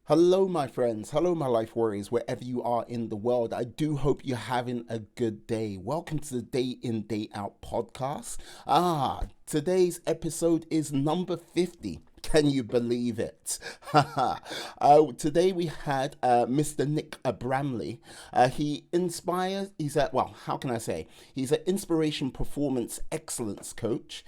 Hello, my friends. Hello, my life warriors, wherever you are in the world. I do hope you're having a good day. Welcome to the Day In, Day Out podcast. Today's episode is number 50. Can you believe it? Today we had Mr. Nick Bramley. How can I say? He's an inspiration performance excellence coach.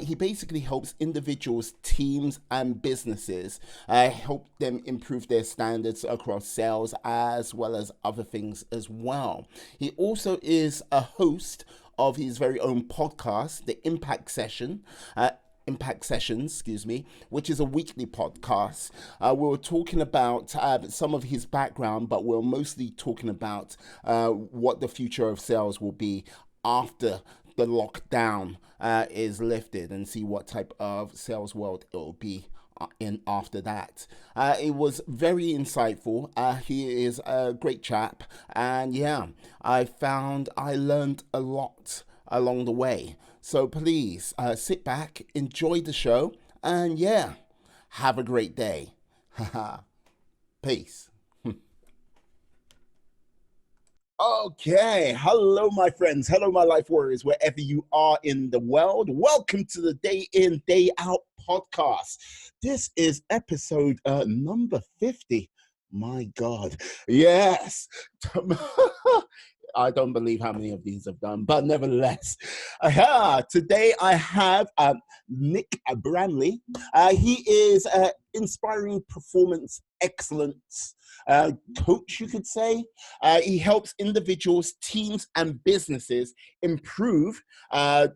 He basically helps individuals, teams, and businesses help them improve their standards across sales as well as other things as well. He also is a host of his very own podcast, the Impact Sessions, which is a weekly podcast. We were talking about some of his background, but we're mostly talking about what the future of sales will be after the lockdown is lifted, and see what type of sales world it will be in after that. It was very insightful. He is a great chap, and yeah, I learned a lot along the way. So please sit back, enjoy the show, and yeah, have a great day. Peace. Okay, hello, my friends. Hello, my life warriors, wherever you are in the world. Welcome to the Day In, Day Out podcast. This is episode number 50. My God. Yes. I don't believe how many of these I've done, but nevertheless, today I have Nick Bramley. He is inspiring performance excellence coach, you could say. He helps individuals, teams, and businesses improve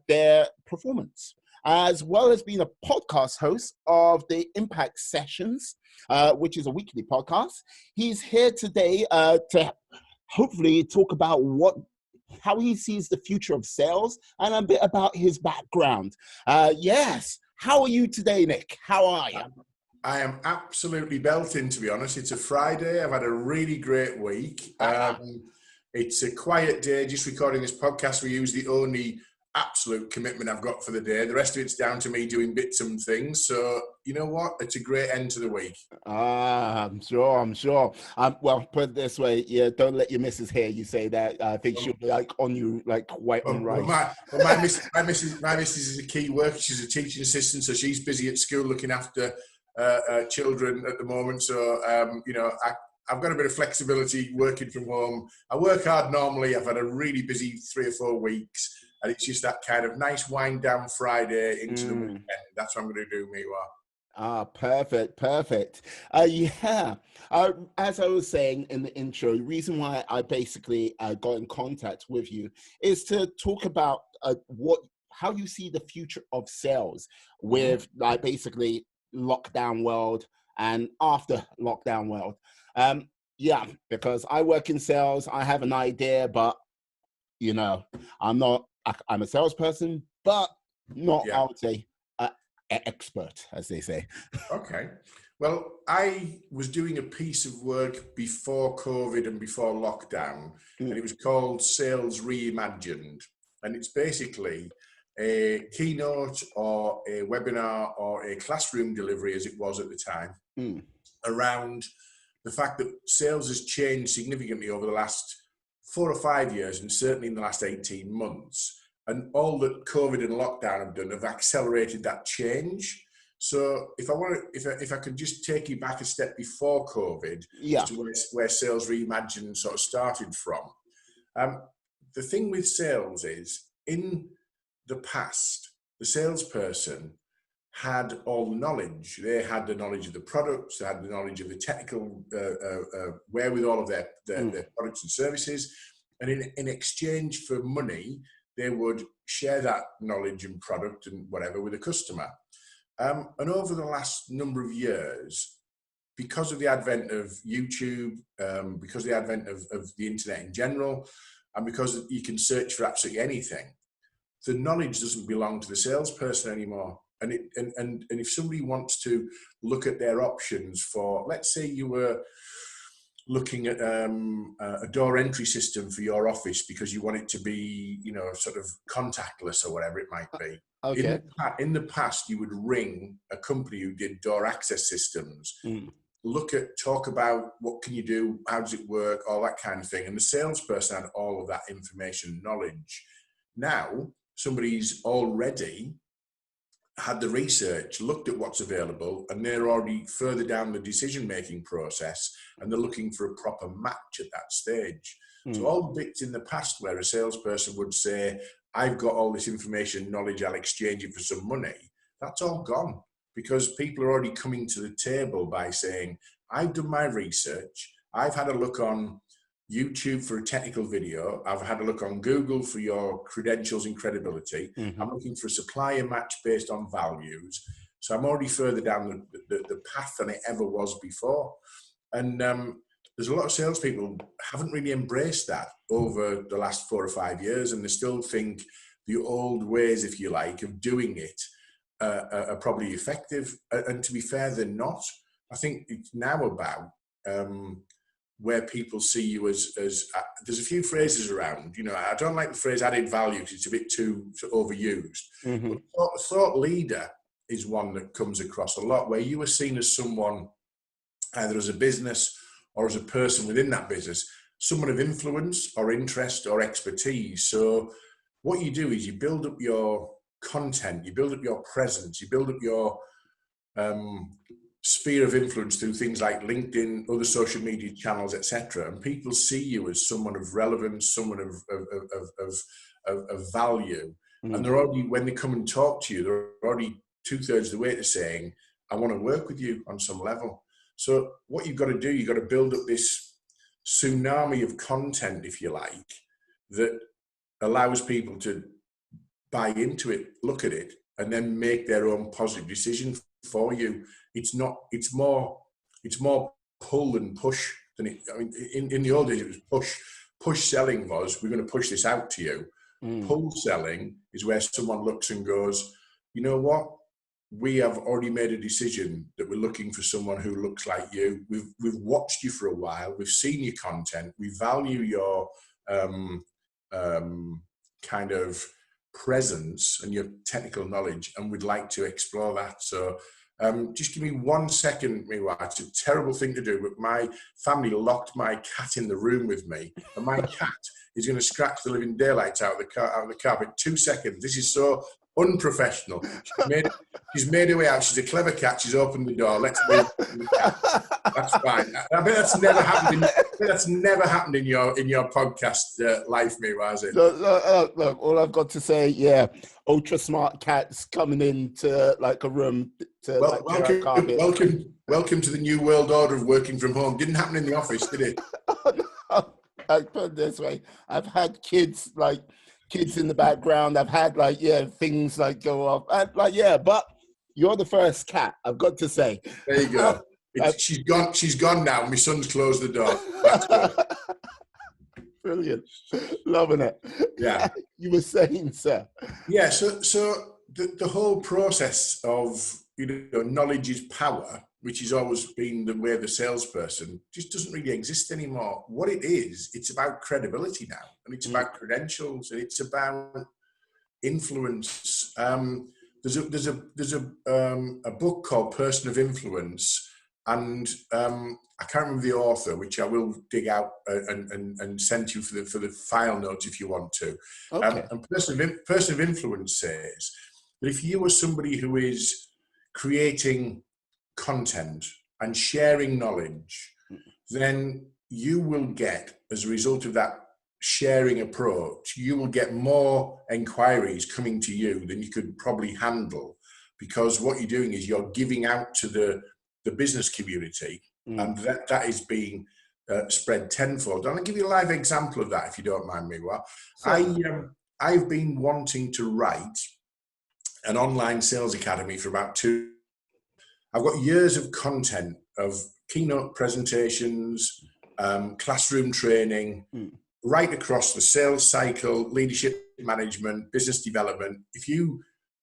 their performance, as well as being a podcast host of the Impact Sessions, which is a weekly podcast. He's here today to hopefully talk about how he sees the future of sales and a bit about his background. Yes. How are you today, Nick? How are you? I am absolutely belting, to be honest. It's a Friday. I've had a really great week. It's a quiet day, just recording this podcast. We use the only absolute commitment I've got for the day. The rest of it's down to me doing bits and things. So, you know what? It's a great end to the week. I'm sure. Well, put it this way, yeah, don't let your missus hear you say that. I think she'll be like on you, like white on rice. My missus is a key worker. She's a teaching assistant, so she's busy at school looking after children at the moment. So, I've got a bit of flexibility working from home. I work hard normally. I've had a really busy 3 or 4 weeks. And it's just that kind of nice wind down Friday into the weekend. That's what I'm going to do, meanwhile. Perfect. As I was saying in the intro, the reason why I basically got in contact with you is to talk about how you see the future of sales with like basically lockdown world and after lockdown world. Because I work in sales, I have an idea, but I'm a salesperson, but not, I would say, expert, as they say. Okay. Well, I was doing a piece of work before COVID and before lockdown, and it was called Sales Reimagined. And it's basically a keynote or a webinar or a classroom delivery, as it was at the time, around the fact that sales has changed significantly over the last 4 or 5 years, and certainly in the last 18 months. And all that COVID and lockdown have done have accelerated that change. So if I could just take you back a step before COVID, to where Sales Reimagined sort of started from. The thing with sales is, in the past, the salesperson had all the knowledge. They had the knowledge of the products, they had the knowledge of the technical wherewithal of their products and services. And in exchange for money, they would share that knowledge and product and whatever with a customer. And over the last number of years, because of the advent of YouTube, because of the advent of the internet in general, and because you can search for absolutely anything, the knowledge doesn't belong to the salesperson anymore. And if somebody wants to look at their options for, let's say you were looking at a door entry system for your office because you want it to be, sort of contactless or whatever it might be. Okay. In the past, you would ring a company who did door access systems. talk about what can you do, how does it work, all that kind of thing. And the salesperson had all of that information and knowledge. Now, somebody's already had the research, looked at what's available, and they're already further down the decision-making process, and they're looking for a proper match at that stage. So all the bits in the past where a salesperson would say, I've got all this information, knowledge, I'll exchange it for some money, that's all gone, because people are already coming to the table by saying, I've done my research, I've had a look on YouTube for a technical video, I've had a look on Google for your credentials and credibility, I'm looking for a supplier match based on values, so I'm already further down the path than it ever was before. And there's a lot of salespeople who haven't really embraced that over the last 4 or 5 years, and they still think the old ways, if you like, of doing it are probably effective. And to be fair, they're not. I think it's now about where people see you as there's a few phrases around, I don't like the phrase added value because it's a bit too overused. But thought leader is one that comes across a lot, where you are seen as someone, either as a business or as a person within that business, someone of influence or interest or expertise. So what you do is you build up your content, you build up your presence, you build up your sphere of influence through things like LinkedIn, other social media channels, etc. And people see you as someone of relevance, someone of value. And they're already, when they come and talk to you, they're already 2/3 of the way to saying, I want to work with you on some level. So what you've got to do, you've got to build up this tsunami of content, if you like, that allows people to buy into it, look at it, and then make their own positive decision for you. It's more pull than push than it. I mean, in the old days, it was push selling was, we're going to push this out to you. Pull selling is where someone looks and goes, you know what? We have already made a decision that we're looking for someone who looks like you. We've watched you for a while. We've seen your content. We value your kind of presence and your technical knowledge, and we'd like to explore that. So just give me 1 second, Miwa. It's a terrible thing to do, but my family locked my cat in the room with me, and my cat is going to scratch the living daylights out of the carpet. 2 seconds. This is so unprofessional. She's made her way out. She's a clever cat. She's opened the door. Let's move the cat. That's fine. I bet that's never happened. That's never happened in your podcast life, Miwa, has it? Look, all I've got to say, yeah, ultra smart cats coming into like a room to welcome to the new world order of working from home. Didn't happen in the office, did it? I put it this way: I've had kids in the background. I've had things go off. But you're the first cat, I've got to say. There you go. She's gone now. My son's closed the door. That's good. Brilliant. Loving it. Yeah. You were saying, sir. Yeah. So the whole process of, knowledge is power, which has always been the way of the salesperson, just doesn't really exist anymore. What it is, it's about credibility now, and it's about credentials, and it's about influence. There's a book called Person of Influence, and I can't remember the author, which I will dig out and send you for the file notes if you want to. Okay. And Person of Influence says that if you are somebody who is creating content and sharing knowledge, then you will get, as a result of that sharing approach, you will get more inquiries coming to you than you could probably handle, because what you're doing is you're giving out to the business community, and that is being spread tenfold. And I'll give you a live example of that, if you don't mind me. I've been wanting to write an online sales academy for about 2. I've got years of content of keynote presentations, classroom training, right across the sales cycle, leadership management, business development. If you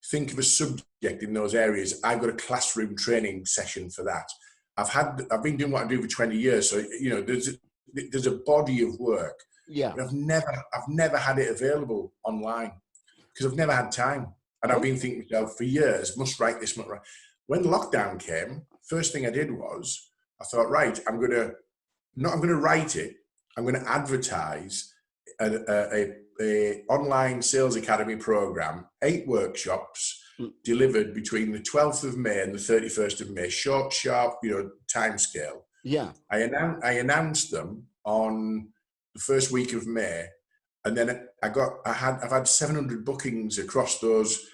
think of a subject in those areas, I've got a classroom training session for that. I've been doing what I do for 20 years, so there's a body of work. Yeah. But I've never had it available online because I've never had time, and I've been thinking to myself for years, must write this, must write. When lockdown came, first thing I did was I thought, right, I'm going to write it. I'm going to advertise a online sales academy program, 8 workshops delivered between the 12th of May and the 31st of May, short, sharp, time scale. Yeah. I announced them on the first week of May, and then I've had 700 bookings across those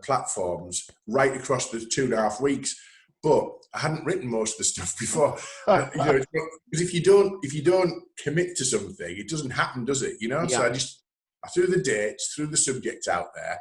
platforms right across the 2.5 weeks. But I hadn't written most of the stuff before, because if you don't commit to something, it doesn't happen, does it? Yeah. So I threw the dates, threw the subject out there,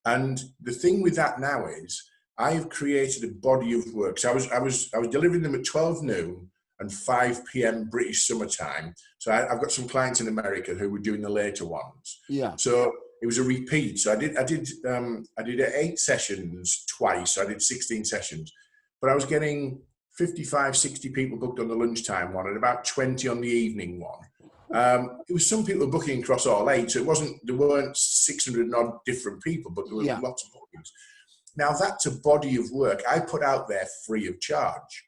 and the thing with that now is I've created a body of work. So I was delivering them at 12 noon and 5 p.m. British summertime. So I've got some clients in America who were doing the later ones. Yeah. So it was a repeat. So I did 8 sessions twice. So I did 16 sessions. But I was getting 55, 60 people booked on the lunchtime one and about 20 on the evening one. It was some people booking across all 8, so there weren't 600 and odd different people, but there were lots of bookings. Now that's a body of work I put out there free of charge.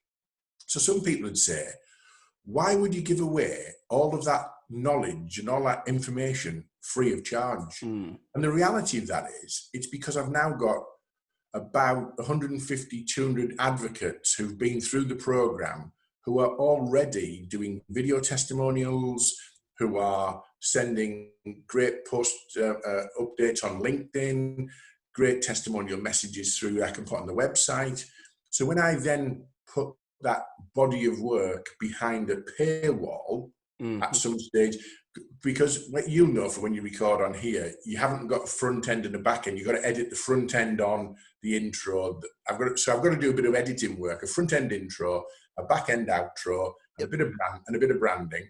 So some people would say, why would you give away all of that knowledge and all that information free of charge? And the reality of that is, it's because I've now got about 150, 200 advocates who've been through the program who are already doing video testimonials, who are sending great post updates on LinkedIn, great testimonial messages through I can put on the website. So when I then put that body of work behind a paywall at some stage, because you'll know for when you record on here, you haven't got a front end and a back end. You've got to edit the front end on the intro. I've got to do a bit of editing work, a front end intro, a back end outro, a bit of branding.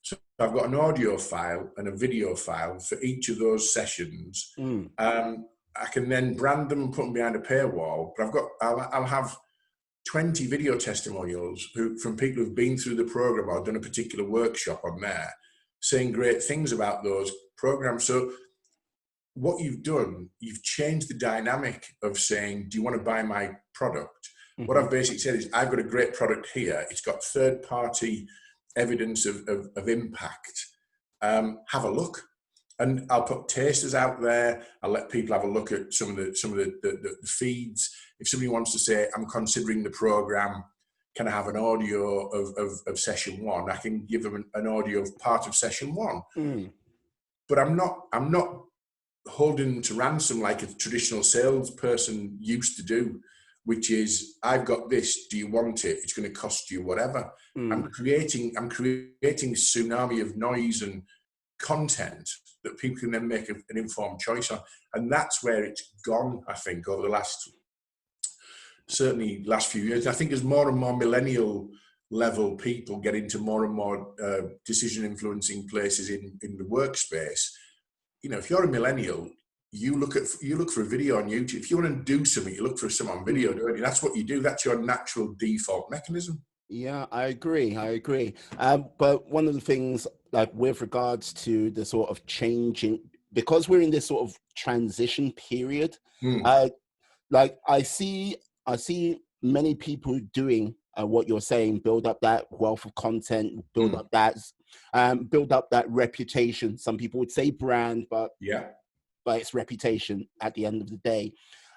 So I've got an audio file and a video file for each of those sessions. I can then brand them and put them behind a paywall. But I'll have 20 video testimonials from people who've been through the program or done a particular workshop on there, saying great things about those programs. So what you've done, you've changed the dynamic of saying, do you want to buy my product? What I've basically said is, I've got a great product here. It's got third-party evidence of impact. Have a look. And I'll put tasters out there. I'll let people have a look at some of the feeds. If somebody wants to say, I'm considering the program, can I have an audio of session 1? I can give them an audio of part of session 1. But I'm not holding them to ransom like a traditional salesperson used to do, which is, I've got this, do you want it? It's going to cost you whatever. I'm creating a tsunami of noise and content that people can then make an informed choice on. And that's where it's gone, I think, over the last few years. I think as more and more millennial level people get into more and more decision influencing places in the workspace, if you're a millennial, you look for a video on YouTube. If you want to do something, you look for someone on video, don't you? That's what you do. That's your natural default mechanism. Yeah, I agree. But one of the things, like with regards to the sort of changing, because we're in this sort of transition period, like I see many people doing what you're saying, build up that wealth of content, build up that reputation. Some people would say brand, but it's reputation at the end of the day.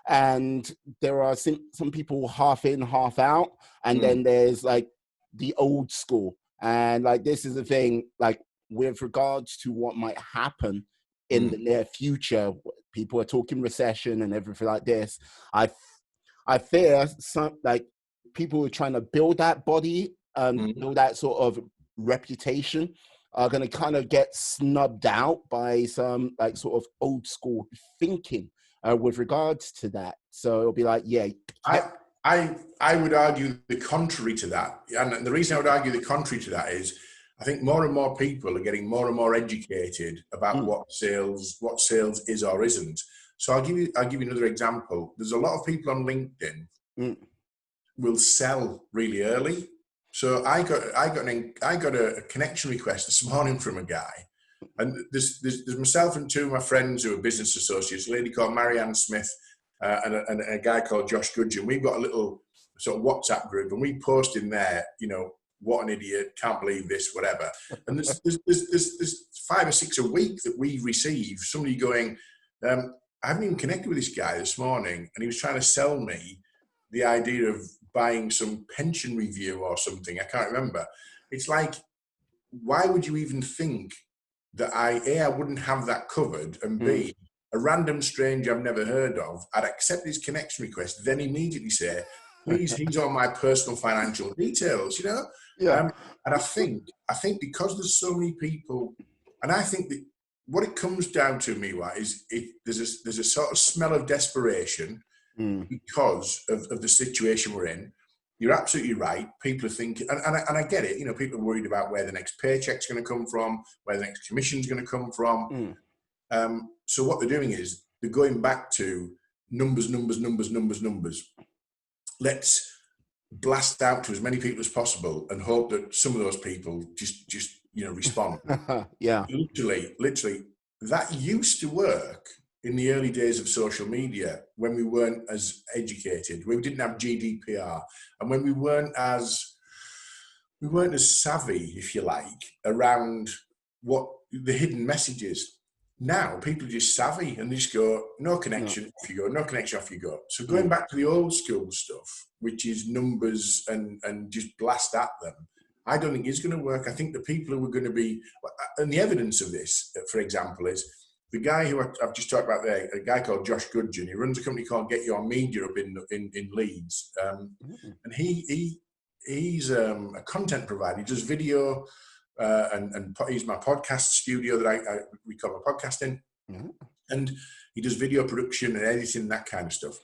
And there are some people half in, half out, and then there's like the old school. And like, this is the thing, like with regards to what might happen in the near future, people are talking recession and everything like this. I fear some, like, people who are trying to build that body, build that sort of reputation, are going to kind of get snubbed out by some like sort of old school thinking with regards to that. So it'll be like, I would argue the contrary to that. And the reason I would argue the contrary to that is, I think more and more people are getting more and more educated about what sales is or isn't. So I'll give you another example. There's a lot of people on LinkedIn will sell really early. So I got a connection request this morning from a guy, and there's myself and 2 of my friends who are business associates, a lady called Marianne Smith and a guy called Josh Gudgeon. We've got a little sort of WhatsApp group, and we post in there, what an idiot, can't believe this, whatever. And there's 5 or 6 a week that we receive somebody going, I haven't even connected with this guy this morning, and he was trying to sell me the idea of buying some pension review or something. I can't remember. It's like, why would you even think that I wouldn't have that covered, and B, a random stranger I've never heard of, I'd accept his connection request, then immediately say, please, he's on my personal financial details, Yeah. And I think because there's so many people, and I think that what it comes down to, Miwa, is there's a sort of smell of desperation because of the situation we're in. You're absolutely right. People are thinking, and I get it, people are worried about where the next paycheck's going to come from, where the next commission's going to come from. So what they're doing is they're going back to numbers. Let's blast out to as many people as possible and hope that some of those people just respond. Yeah. Literally, that used to work in the early days of social media, when we weren't as educated, when we didn't have GDPR, and when we weren't as savvy, if you like, around what the hidden messages. Now people are just savvy and they just go, no connection, off you go, no connection, off you go. So going back to the old school stuff, which is numbers and just blast at them, I don't think is going to work. I think the people who are going to be, and the evidence of this, for example, is the guy who I've just talked about there, a guy called Josh Goodgen. He runs a company called Get Your Media up in Leeds, and he's a content provider. He does video, and he's my podcast studio that I record my podcast in, and he does video production and editing and that kind of stuff.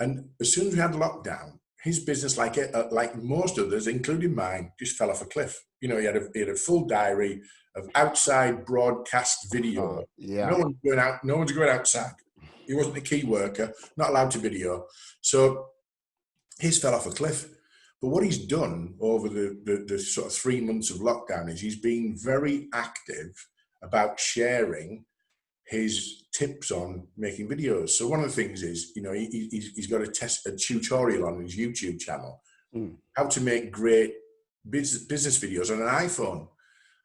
And as soon as we had lockdown, his business, like most others, including mine, just fell off a cliff. He had a full diary of outside broadcast video. No one's going out. No one's going outside. He wasn't a key worker, not allowed to video. So his fell off a cliff. But what he's done over the sort of 3 months of lockdown is he's been very active about sharing his tips on making videos. So one of the things is, he's got a tutorial on his YouTube channel, how to make great business videos on an iPhone.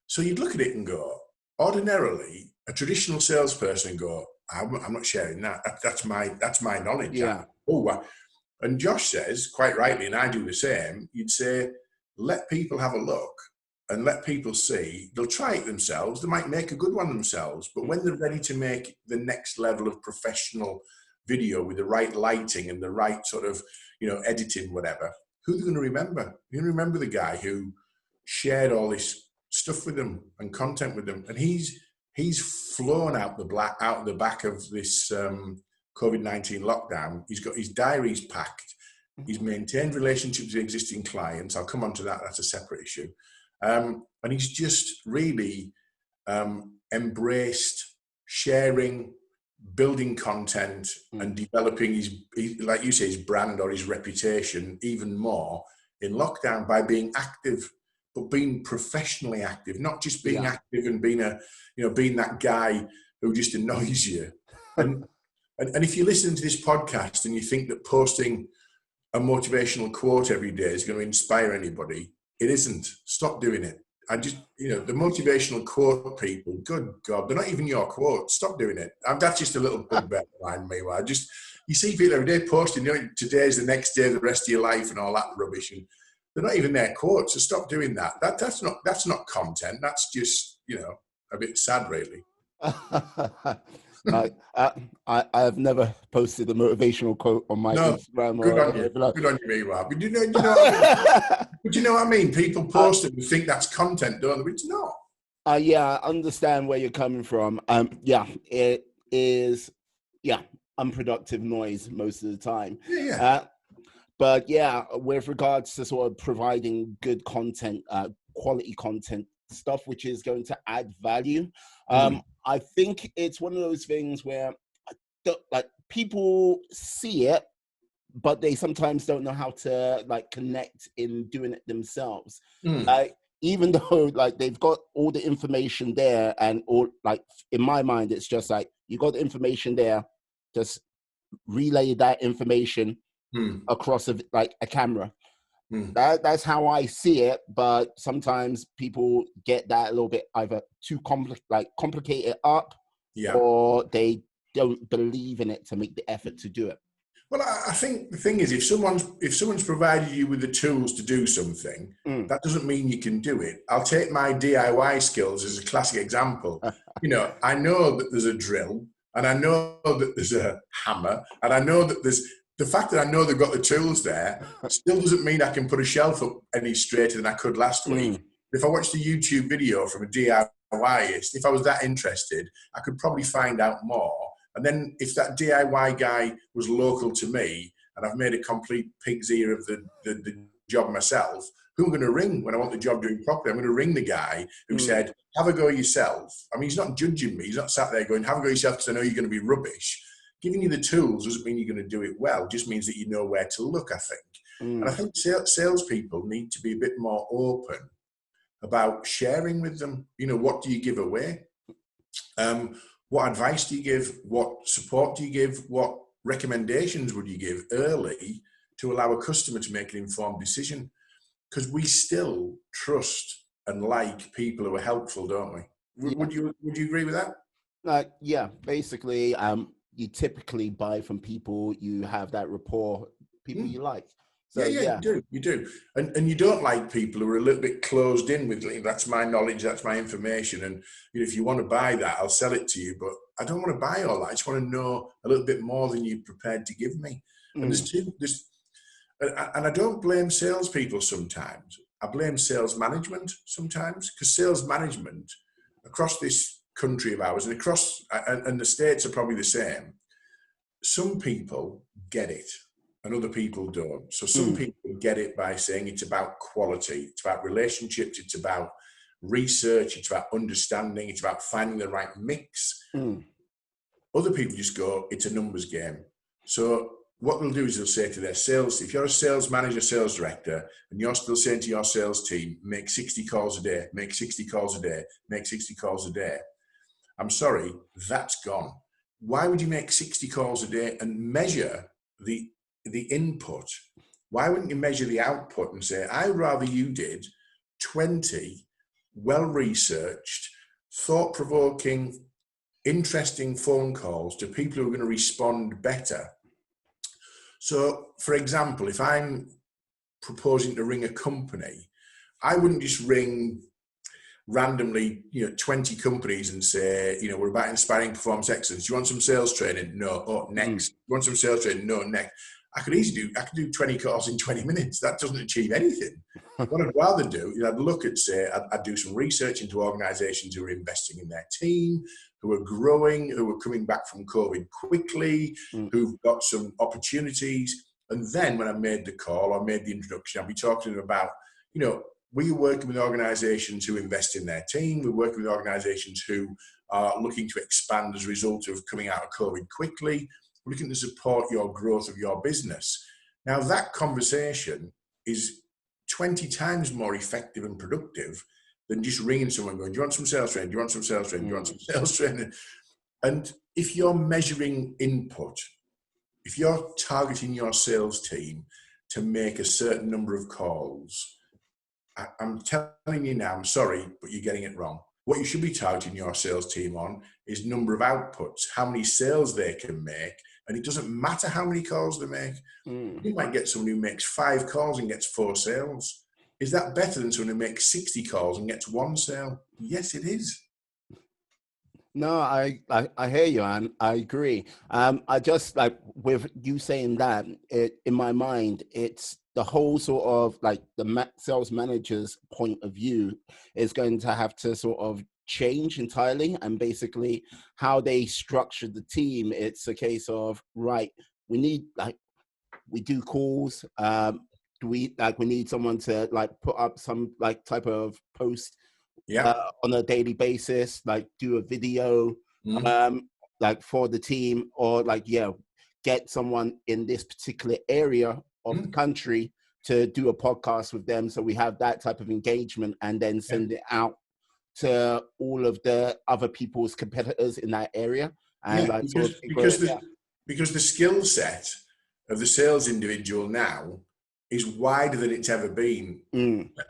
So you'd look at it and go, ordinarily, a traditional salesperson go, I'm not sharing that. That's my knowledge. Yeah. And Josh says, quite rightly, and I do the same, you'd say, let people have a look and let people see. They'll try it themselves. They might make a good one themselves. But when they're ready to make the next level of professional video with the right lighting and the right sort of, editing, whatever, who are they going to remember? You're going to remember the guy who shared all this stuff with them and content with them. And he's flown out the back of this COVID-19 lockdown. He's got his diaries packed. He's maintained relationships with existing clients. I'll come on to that. That's a separate issue. And he's just really embraced sharing, building content, and developing his, like you say, his brand or his reputation even more in lockdown by being active, but being professionally active, not just being active and being being that guy who just annoys you. And if you listen to this podcast and you think that posting a motivational quote every day is going to inspire anybody, it isn't. Stop doing it. The motivational quote people, good God, they're not even your quotes. Stop doing it. That's just a little bugbear behind me. You see people every day posting, today's the next day, the rest of your life and all that rubbish. And they're not even their quotes. So stop doing that. That's not content. That's just, a bit sad, really. I have never posted a motivational quote on my Instagram. Good on you. Good on you, Rob. But you know what I mean? People post it and think that's content, don't they? It's not. I understand where you're coming from. It is, unproductive noise most of the time. But with regards to sort of providing good content, quality content, stuff which is going to add value, I think it's one of those things where people see it, but they sometimes don't know how to connect in doing it themselves. Even though they've got all the information there, and all in my mind, it's just you got the information there, just relay that information across a camera. Mm. That's how I see it. But sometimes people get that a little bit either too complicated up, Yeah. or they don't believe in it to make the effort to do it. Well, I think the thing is, if someone's provided you with the tools to do something, that doesn't mean you can do it. I'll take my DIY skills as a classic example. You know, I know that there's a drill, and I know that there's a hammer, and I know that there's the fact that I know they've got the tools there still doesn't mean I can put a shelf up any straighter than I could last week. If I watched a YouTube video from a DIYist, if I was that interested, I could probably find out more. And then if that DIY guy was local to me and I've made a complete pig's ear of the job myself, who am I going to ring when I want the job doing properly? I'm going to ring the guy who said, have a go yourself. I mean, he's not judging me. He's not sat there going, have a go yourself because I know you're going to be rubbish. Giving you the tools doesn't mean you're going to do it well. It just means that you know where to look, I think. And I think salespeople need to be a bit more open about sharing with them. You know, what do you give away? What advice do you give? What support do you give? What recommendations would you give early to allow a customer to make an informed decision? Because we still trust and like people who are helpful, don't we? Would you agree with that? Yeah, basically, you typically buy from people you have that rapport, people you like. So, yeah, you do. And you don't like people who are a little bit closed in with, that's my knowledge, that's my information. And you know, if you want to buy that, I'll sell it to you. But I don't want to buy all that. I just want to know a little bit more than you're prepared to give me. And and I don't blame salespeople sometimes. I blame sales management sometimes, because sales management across this country of ours and the States are probably the same. Some people get it and other people don't. So some people get it by saying it's about quality, it's about relationships, it's about research, it's about understanding, it's about finding the right mix. Other people just go, it's a numbers game. So what they'll do is they'll say to their sales, if you're a sales manager, sales director, and you're still saying to your sales team, make 60 calls a day, make 60 calls a day, make 60 calls a day. I'm sorry, that's gone. Why would you make 60 calls a day and measure the input? Why wouldn't you measure the output and say, I'd rather you did 20 well-researched, thought-provoking, interesting phone calls to people who are going to respond better. So, for example, if I'm proposing to ring a company, I wouldn't just ring randomly, 20 companies and say, we're about inspiring performance excellence. Do you want some sales training? No. Oh, next. You want some sales training? No, next. I could do 20 calls in 20 minutes. That doesn't achieve anything. What I'd rather do is I'd look at, I'd do some research into organizations who are investing in their team, who are growing, who are coming back from COVID quickly, who've got some opportunities. And then when I made the call or made the introduction, I'll be talking to them about, we're working with organizations who invest in their team. We're working with organizations who are looking to expand as a result of coming out of COVID quickly. We're looking to support your growth of your business. Now, that conversation is 20 times more effective and productive than just ringing someone going, do you want some sales training? Do you want some sales training? Do you want some sales training? And if you're measuring input, if you're targeting your sales team to make a certain number of calls, I'm telling you now, I'm sorry, but you're getting it wrong. What you should be targeting your sales team on is number of outputs, how many sales they can make. And it doesn't matter how many calls they make. You might get someone who makes 5 calls and gets 4 sales. Is that better than someone who makes 60 calls and gets 1 sale? Yes, it is. No, I hear you, and I agree. I just, like, with you saying that, in my mind, it's the whole sort of like the sales manager's point of view is going to have to sort of change entirely, and basically how they structure the team. It's a case of, right, we do calls. We need someone to put up some type of post on a daily basis, do a video for the team, or get someone in this particular area of the country to do a podcast with them, so we have that type of engagement, and then send it out to all of the other people's competitors in that area. And because the skill set of the sales individual now is wider than it's ever been.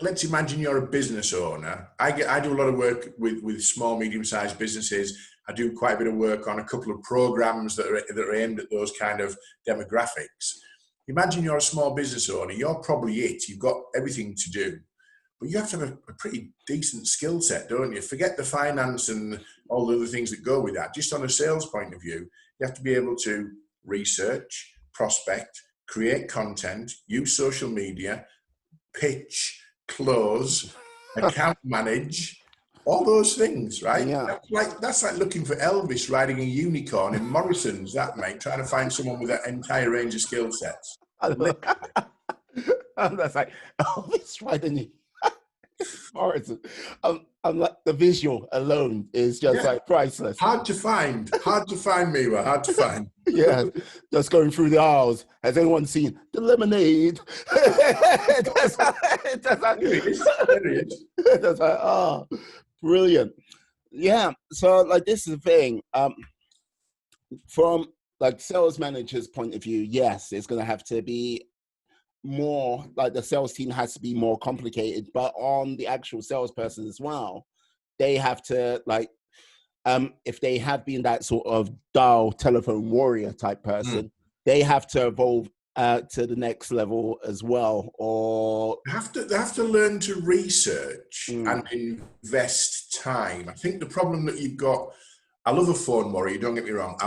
Let's imagine you're a business owner. I do a lot of work with small, medium-sized businesses. I do quite a bit of work on a couple of programs that are aimed at those kind of demographics. Imagine you're a small business owner. You're probably it. You've got everything to do. But you have to have a pretty decent skill set, don't you? Forget the finance and all the other things that go with that. Just on a sales point of view, you have to be able to research, prospect, create content, use social media, pitch, close, account manage, all those things, right? Yeah. That's like looking for Elvis riding a unicorn in Morrison's, that, mate, trying to find someone with that entire range of skill sets. That's like, oh, it's right in you. Morrison. I'm like, the visual alone is just like priceless. Hard to find, Miwa, hard to find. Yeah, just going through the aisles. Has anyone seen the lemonade? That's like, oh, brilliant. Yeah, so like this is the thing. From like sales manager's point of view, yes, it's going to have to be more like the sales team has to be more complicated, but on the actual salesperson as well, they have to like, if they have been that sort of dial telephone warrior type person, they have to evolve to the next level as well, or they have to learn to research and invest time. I think the problem that you've got, I love a phone warrior, don't get me wrong.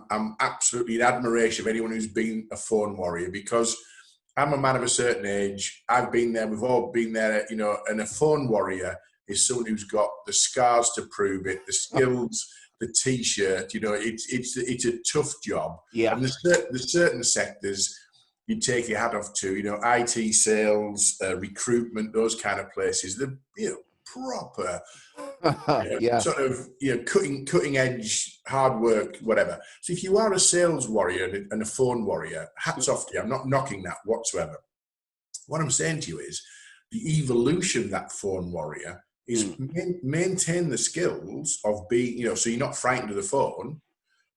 I'm absolutely in admiration of anyone who's been a phone warrior, because I'm a man of a certain age. I've been there. We've all been there, you know, and a phone warrior is someone who's got the scars to prove it, the skills, the T-shirt, you know, it's a tough job. Yeah. And there's certain sectors you take your hat off to, you know, IT sales, recruitment, those kind of places, the, you know, proper, sort of, you know, cutting edge, hard work, whatever. So if you are a sales warrior and a phone warrior, hats off to you. I'm not knocking that whatsoever. What I'm saying to you is the evolution of that phone warrior is maintain the skills of being, you know, so you're not frightened of the phone,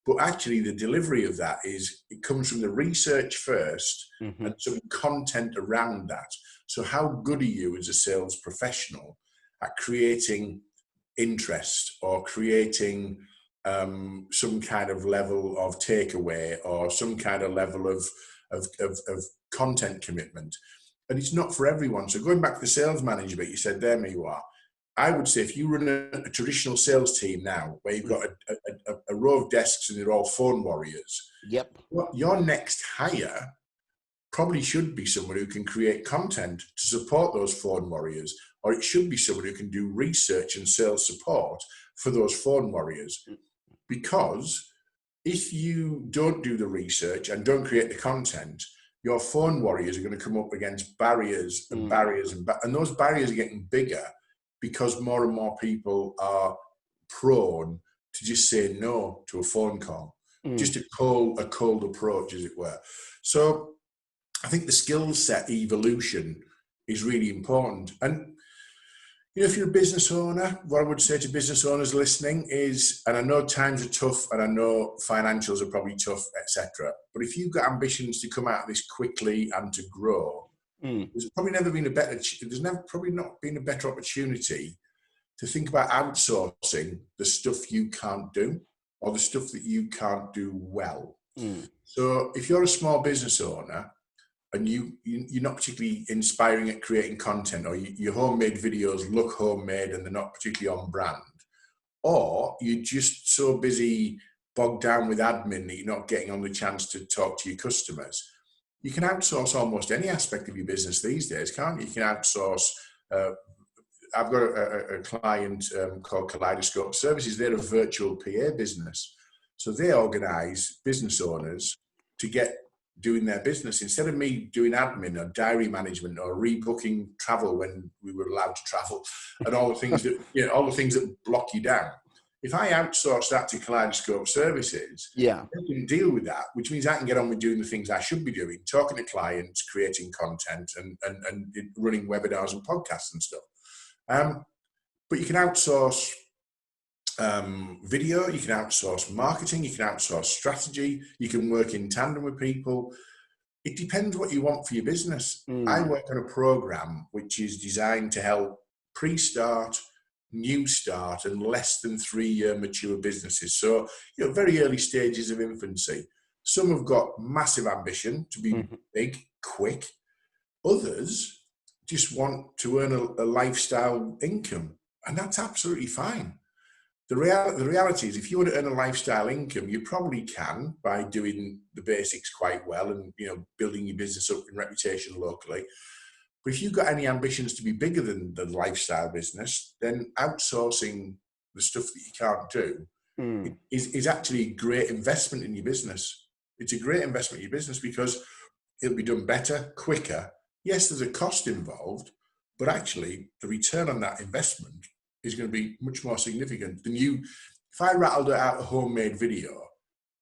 but actually the delivery of that is, it comes from the research first and some content around that. So how good are you as a sales professional at creating interest or creating some kind of level of takeaway or some kind of level of content commitment? And it's not for everyone. So going back to the sales manager bit, you said there, Miwa, I would say if you run a traditional sales team now, where you've got a row of desks and they're all phone warriors, your next hire probably should be someone who can create content to support those phone warriors, or it should be someone who can do research and sales support for those phone warriors. Because if you don't do the research and don't create the content, your phone warriors are going to come up against barriers and barriers, and those barriers are getting bigger because more and more people are prone to just say no to a phone call, just a cold approach, as it were. So I think the skill set evolution is really important. And you know, if you're a business owner, what I would say to business owners listening is, and I know times are tough and I know financials are probably tough, etc. But if you've got ambitions to come out of this quickly and to grow, there's probably not been a better opportunity to think about outsourcing the stuff you can't do or the stuff that you can't do well. So if you're a small business owner and you're not particularly inspiring at creating content, or your homemade videos look homemade and they're not particularly on brand, or you're just so busy bogged down with admin that you're not getting on the chance to talk to your customers, you can outsource almost any aspect of your business these days, can't you? You can outsource. I've got a client called Kaleidoscope Services. They're a virtual PA business. So they organise business owners to get doing their business. Instead of me doing admin or diary management or rebooking travel when we were allowed to travel and all the things that, you know, all the things that block you down. If I outsource that to Kaleidoscope Services, they can deal with that, which means I can get on with doing the things I should be doing, talking to clients, creating content and running webinars and podcasts and stuff. But you can outsource video, you can outsource marketing, you can outsource strategy, you can work in tandem with people. it depends what you want for your business. I work on a program which is designed to help pre-start, new start, and less than 3-year mature businesses. So, very early stages of infancy. Some have got massive ambition to be big, quick. Others just want to earn a lifestyle income, and that's absolutely fine. The reality is, if you want to earn a lifestyle income, you probably can by doing the basics quite well and building your business up in reputation locally. But if you've got any ambitions to be bigger than the lifestyle business, then outsourcing the stuff that you can't do is actually a great investment in your business. It's a great investment in your business because it'll be done better, quicker. Yes, there's a cost involved, but actually the return on that investment is going to be much more significant than if I rattled out a homemade video,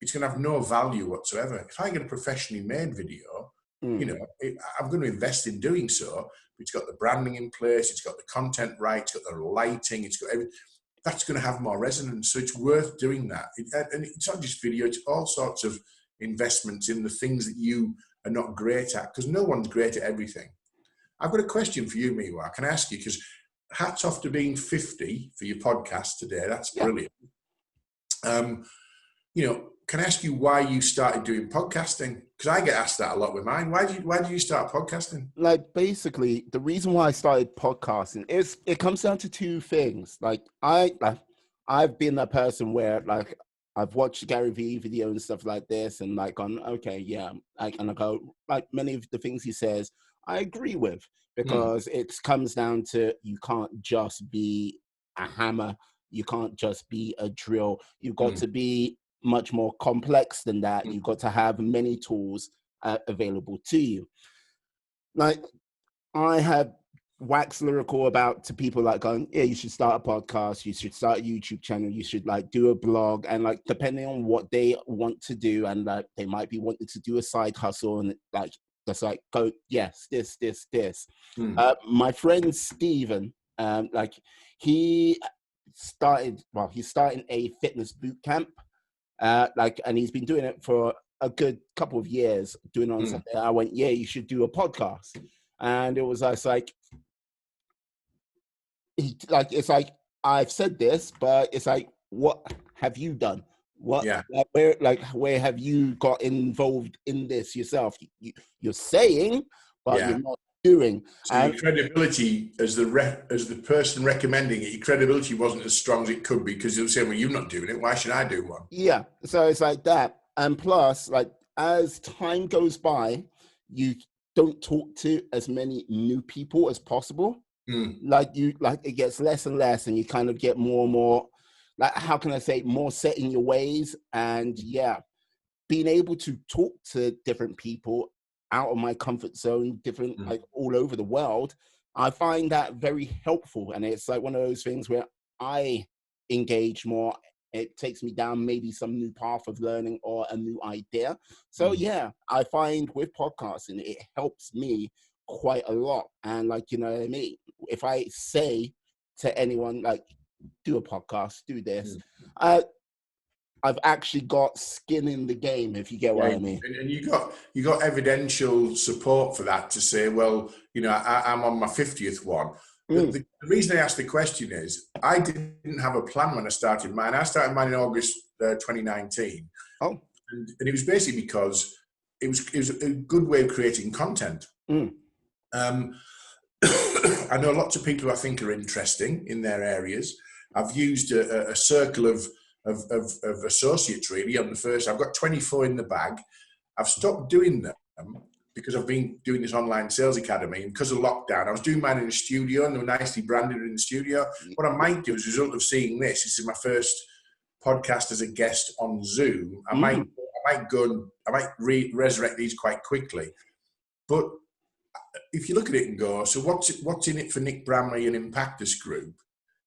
it's going to have no value whatsoever. If I get a professionally made video, I'm going to invest in doing so. It's got the branding in place, it's got the content right, it's got the lighting, it's got everything. That's going to have more resonance. So it's worth doing that. And it's not just video, it's all sorts of investments in the things that you are not great at, because no one's great at everything. I've got a question for you, Miwa. Can I ask you, because hats off to being 50 for your podcast today. That's brilliant. Can I ask you why you started doing podcasting? Because I get asked that a lot with mine. Why did you start podcasting? Like, basically, the reason why I started podcasting is it comes down to two things. Like, I've been a person where, like, I've watched Gary Vee video and stuff like this, and like gone, okay, yeah, and I go, like, many of the things he says, I agree with, because it comes down to, you can't just be a hammer, you can't just be a drill, you've got to be much more complex than that. You've got to have many tools available to you. Like, I have wax lyrical about to people like going, yeah, you should start a podcast, you should start a YouTube channel, you should like do a blog, and like depending on what they want to do, and like they might be wanting to do a side hustle, and like just like go, yes, this. My friend Steven, like he's starting a fitness boot camp, and he's been doing it for a good couple of years, doing it on Sunday. I went, yeah, you should do a podcast. And it was like, it's like, I've said this, but it's like, what have you done? What, where have you got involved in this yourself? You're saying, but you're not doing. So your credibility as the person recommending it, your credibility wasn't as strong as it could be, because you'll say, well, you're not doing it, why should I do one? Yeah, so it's like that. And plus, like, as time goes by, you don't talk to as many new people as possible. Like it gets less and less, and you kind of get more and more, like, how can I say, more set in your ways. And being able to talk to different people out of my comfort zone, different, like all over the world, I find that very helpful. And it's like one of those things where I engage more. It takes me down maybe some new path of learning or a new idea. So I find with podcasting, it helps me quite a lot. And like, you know what I mean? If I say to anyone, like, do a podcast, do this, I've actually got skin in the game, if you get what I mean. And you got evidential support for that to say, well, I'm on my 50th one. The reason I asked the question is, I didn't have a plan when I started mine. I started mine in August 2019. And it was basically because it was a good way of creating content. I know lots of people who I think are interesting in their areas. I've used a circle of associates really on the first. I've got 24 in the bag. I've stopped doing them because I've been doing this online sales academy, and because of lockdown, I was doing mine in the studio, and they were nicely branded in the studio. What I might do as a result of seeing this is my first podcast as a guest on Zoom. I might resurrect these quite quickly. But if you look at it and go, so what's in it for Nick Bramley and Impactus Group?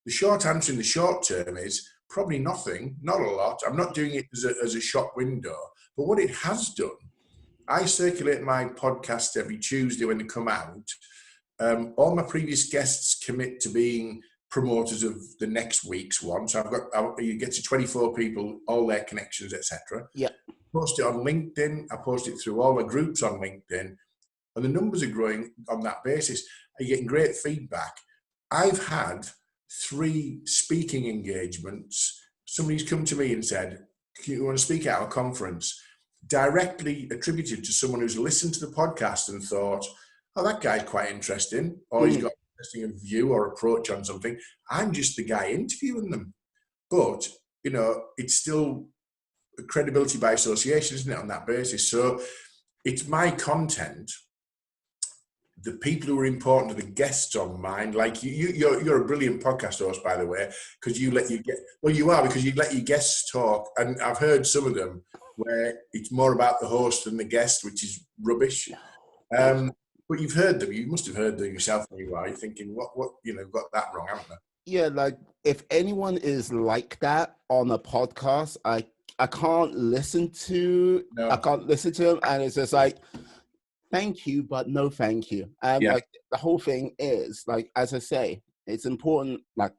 The short answer in the short term is probably nothing, not a lot. I'm not doing it as a shop window. But what it has done, I circulate my podcast every Tuesday when they come out. All my previous guests commit to being promoters of the next week's one. So you get to 24 people, all their connections, etc. Yeah. Post it on LinkedIn. I post it through all the groups on LinkedIn, and the numbers are growing on that basis. You're getting great feedback. I've had 3 speaking engagements. Somebody's come to me and said, "You want to speak at our conference?" Directly attributed to someone who's listened to the podcast and thought, "Oh, that guy's quite interesting," or he's got an interesting view or approach on something. I'm just the guy interviewing them. But, it's still credibility by association, isn't it, on that basis? So it's my content. The people who are important are the guests on mine. Like you're a brilliant podcast host, by the way, because you let your guests talk. And I've heard some of them where it's more about the host than the guest, which is rubbish. But you've heard them. You must have heard them yourself when you are. You're thinking, what, got that wrong, haven't they? Yeah, like if anyone is like that on a podcast, I can't listen to. No. I can't listen to them, and it's just like, thank you, but no thank you. And like the whole thing is, like, as I say, it's important. Like,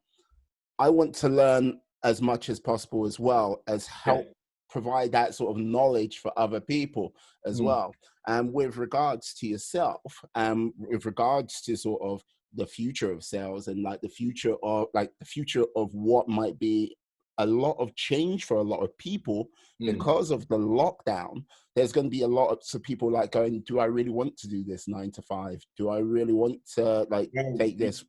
I want to learn as much as possible, as well as help provide that sort of knowledge for other people as well. And with regards to yourself, with regards to sort of the future of sales and the future of what might be a lot of change for a lot of people because of the lockdown. There's going to be a lot of people going, do I really want to do this 9 to 5? Do I really want to take this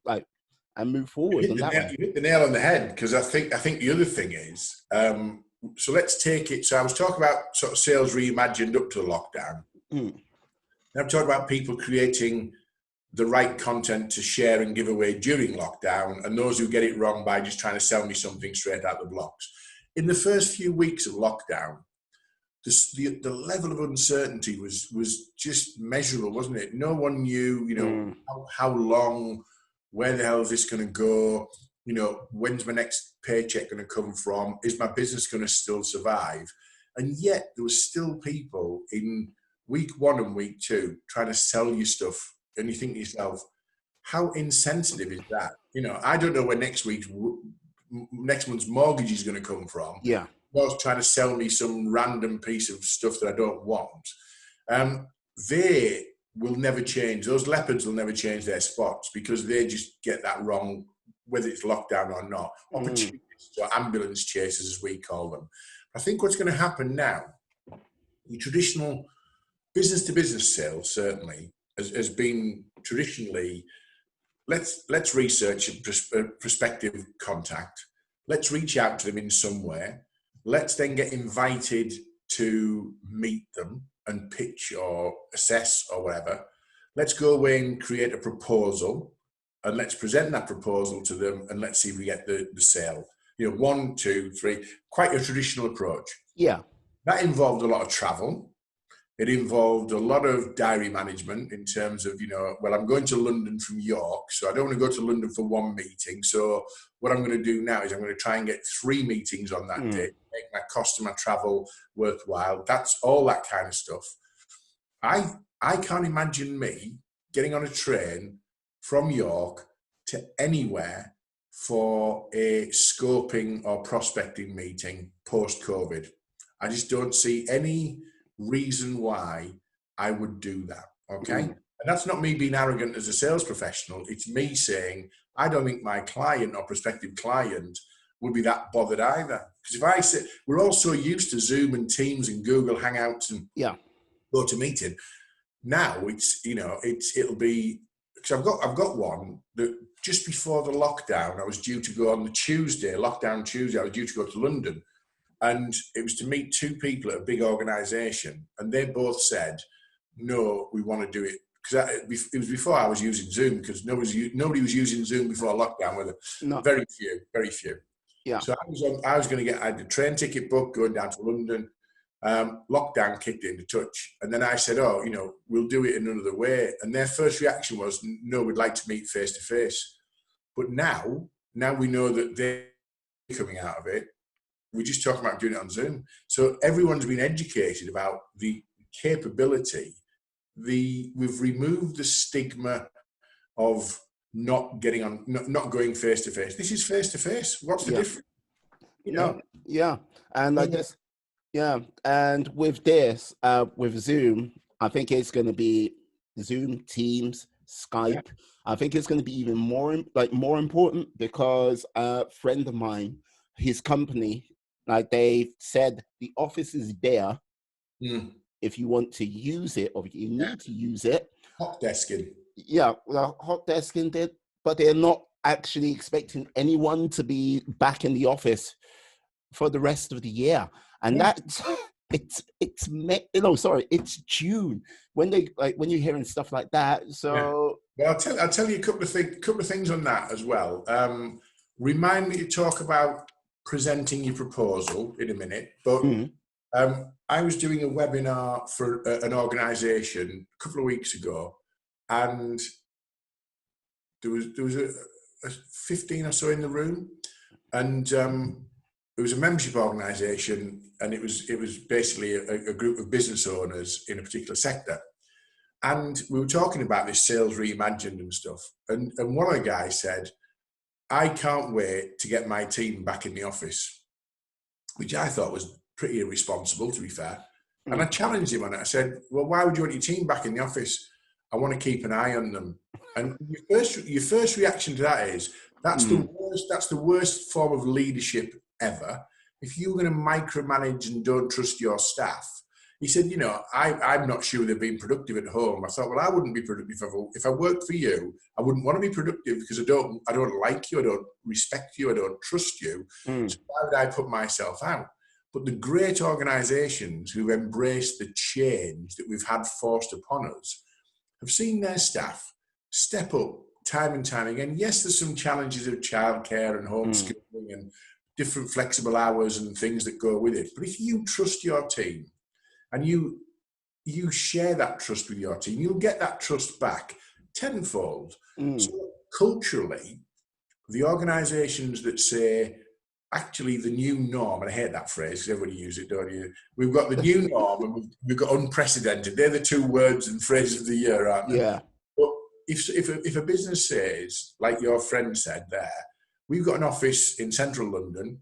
and move forward? You hit the nail on the head, because I think the other thing is, so let's take it. So I was talking about sort of sales reimagined up to the lockdown. And I'm talking about people creating the right content to share and give away during lockdown, and those who get it wrong by just trying to sell me something straight out the blocks. In the first few weeks of lockdown, the level of uncertainty was just measurable, wasn't it? No one knew, how long, where the hell is this going to go? When's my next paycheck going to come from? Is my business going to still survive? And yet there was still people in week 1 and week 2 trying to sell you stuff. And you think to yourself, how insensitive is that? I don't know where next month's mortgage is going to come from. Yeah. Was trying to sell me some random piece of stuff that I don't want. They will never change. Those leopards will never change their spots, because they just get that wrong, whether it's lockdown or not. Opportunists or ambulance chasers, as we call them. I think what's going to happen now, the traditional business-to-business sales certainly has been traditionally, let's research a prospective contact. Let's reach out to them in some way. Let's then get invited to meet them and pitch or assess or whatever. Let's go away and create a proposal, and let's present that proposal to them, and let's see if we get the sale. 1, 2, 3, quite a traditional approach. Yeah. That involved a lot of travel. It involved a lot of diary management in terms of, I'm going to London from York, so I don't want to go to London for 1 meeting. So what I'm going to do now is I'm going to try and get 3 meetings on that day, make my cost of my travel worthwhile. That's all that kind of stuff. I can't imagine me getting on a train from York to anywhere for a scoping or prospecting meeting post-COVID. I just don't see any reason why I would do that. Okay. And that's not me being arrogant as a sales professional. It's me saying, I don't think my client or prospective client would be that bothered either. Because if I say, we're all so used to Zoom and Teams and Google Hangouts and GoToMeeting. Now it'll be, because I've got one that just before the lockdown, I was due to go on the Tuesday, lockdown Tuesday, I was due to go to London. And it was to meet 2 people at a big organisation, and they both said, "No, we want to do it." Because it was before I was using Zoom, because nobody was using Zoom before lockdown. With it, very few. Yeah. So I had a train ticket booked going down to London. Lockdown kicked into touch, and then I said, "Oh, we'll do it in another way." And their first reaction was, "No, we'd like to meet face to face." But now we know that they're coming out of it. We're just talking about doing it on Zoom. So everyone's been educated about the capability. We've removed the stigma of not getting on, not going face to face. This is face to face. What's the difference? You know? No, yeah. And like Yeah. this, yeah. And with this, with Zoom, I think it's going to be Zoom, Teams, Skype. Yeah. I think it's going to be even more important because a friend of mine, his company, like they said, the office is there if you want to use it or if you need to use it. Hot desking. Yeah, well, hot desking did, but they're not actually expecting anyone to be back in the office for the rest of the year. And that's it's June when you're hearing stuff like that. So well, I'll tell you a couple of things on that as well. Remind me to talk about presenting your proposal in a minute, but I was doing a webinar for an organisation a couple of weeks ago, and there was a 15 or so in the room, and it was a membership organisation, and it was basically a group of business owners in a particular sector. And we were talking about this sales reimagined and stuff. And one of the guys said, I can't wait to get my team back in the office, which I thought was pretty irresponsible, to be fair. And I challenged him on it. I said, well, why would you want your team back in the office? I want to keep an eye on them. And your first reaction to that is, that's the worst form of leadership ever. If you're going to micromanage and don't trust your staff. He said, you know, I'm not sure they're being productive at home. I thought, well, I wouldn't be productive if I worked for you. I wouldn't want to be productive because I don't like you, I don't respect you, I don't trust you. So why would I put myself out? But the great organisations who've embraced the change that we've had forced upon us have seen their staff step up time and time again. Yes, there's some challenges of childcare and homeschooling and different flexible hours and things that go with it. But if you trust your team, and you share that trust with your team, you'll get that trust back tenfold. So culturally, the organisations that say, actually the new norm, and I hate that phrase because everybody uses it, don't you? We've got the new norm and we've got unprecedented. They're the two words and phrases of the year, aren't they? Yeah. But if a business says, like your friend said there, we've got an office in central London,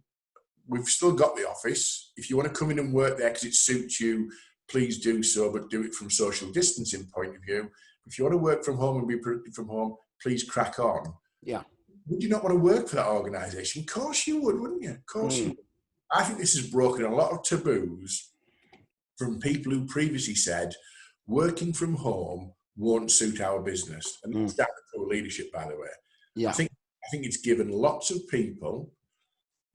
we've still got the office. If you want to come in and work there because it suits you, please do so, but do it from social distancing point of view. If you want to work from home and be productive from home, please crack on. Yeah. Would you not want to work for that organisation? Of course you would, wouldn't you? Of course you would. I think this has broken a lot of taboos from people who previously said, working from home won't suit our business. And that's down to poor leadership, by the way. Yeah. I think it's given lots of people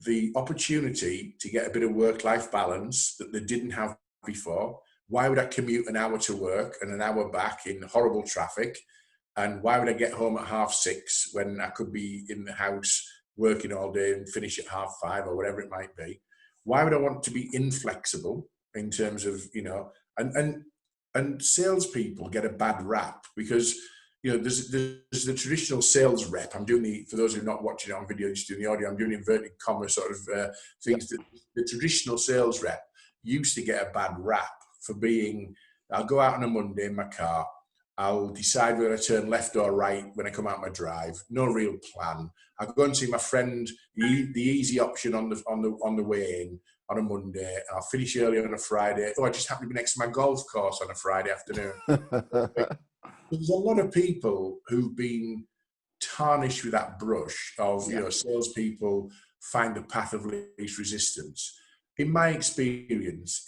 the opportunity to get a bit of work-life balance that they didn't have before. Why would I commute an hour to work and an hour back in horrible traffic? And why would I get home at 6:30 when I could be in the house working all day and finish at 5:30 or whatever it might be? Why would I want to be inflexible in terms of, you know, and salespeople get a bad rap because, you know, there's the traditional sales rep. I'm doing for those who are not watching it on video, just doing the audio, I'm doing inverted commas sort of things. That the traditional sales rep used to get a bad rap for being, I'll go out on a Monday in my car, I'll decide whether I turn left or right when I come out my drive, no real plan. I'll go and see my friend, the easy option on the way in on a Monday, and I'll finish early on a Friday. Oh, I just happen to be next to my golf course on a Friday afternoon. There's a lot of people who've been tarnished with that brush of, you know, salespeople find the path of least resistance. In my experience,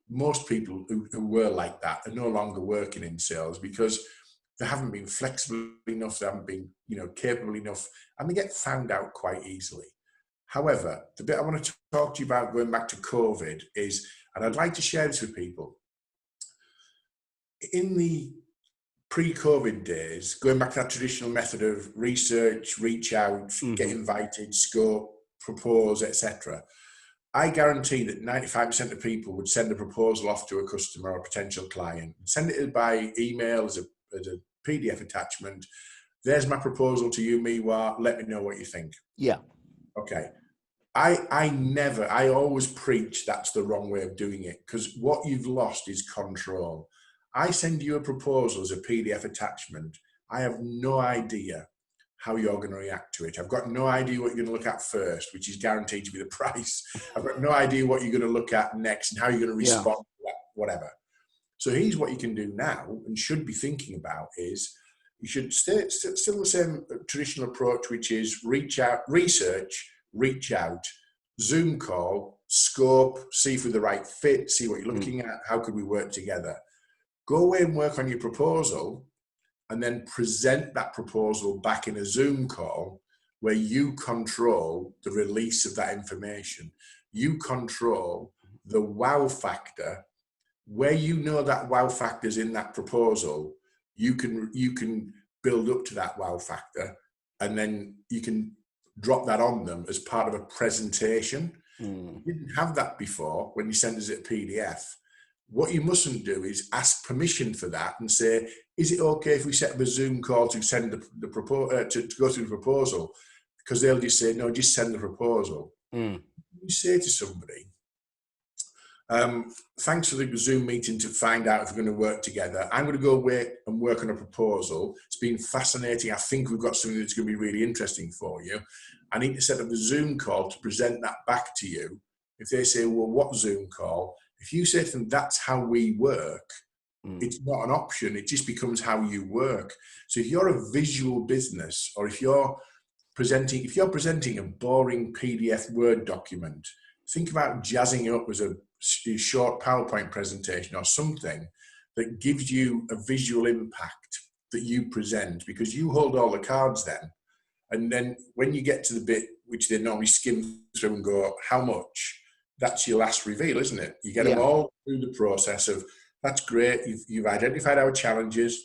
most people who were like that are no longer working in sales because they haven't been flexible enough, they haven't been, you know, capable enough, and they get found out quite easily. However, the bit I want to talk to you about going back to COVID is, and I'd like to share this with people, in the pre-COVID days, going back to that traditional method of research, reach out, get invited, scope, propose, etc., I guarantee that 95% of people would send a proposal off to a customer or a potential client, send it by email as a PDF attachment. There's my proposal to you, Miwa. Let me know what you think. Yeah. Okay. I always preach that's the wrong way of doing it because what you've lost is control. I send you a proposal as a PDF attachment. I have no idea how you're going to react to it. I've got no idea what you're going to look at first, which is guaranteed to be the price. I've got no idea what you're going to look at next and how you're going to respond to that, whatever. So here's what you can do now and should be thinking about is you should still the same traditional approach, which is reach out, research, reach out, Zoom call, scope, see if we're the right fit, see what you're looking at, how could we work together. Go away and work on your proposal and then present that proposal back in a Zoom call where you control the release of that information. You control the wow factor. Where you know that wow factor is in that proposal, you can build up to that wow factor, and then you can drop that on them as part of a presentation. You didn't have that before when you sent us a PDF. What you mustn't do is ask permission for that and say, is it okay if we set up a Zoom call to send the proposal, to go through the proposal? Because they'll just say, no, just send the proposal. You say to somebody, thanks for the Zoom meeting to find out if we're going to work together. I'm going to go away and work on a proposal. It's been fascinating. I think we've got something that's going to be really interesting for you. I need to set up a Zoom call to present that back to you. If they say, well, what Zoom call? If you say to them, that's how we work, it's not an option. It just becomes how you work. So if you're a visual business, or if you're presenting a boring PDF Word document, think about jazzing it up as a short PowerPoint presentation or something that gives you a visual impact that you present, because you hold all the cards then. And then when you get to the bit which they normally skim through and go, how much? That's your last reveal, isn't it? You get them all through the process of, that's great. You've identified our challenges.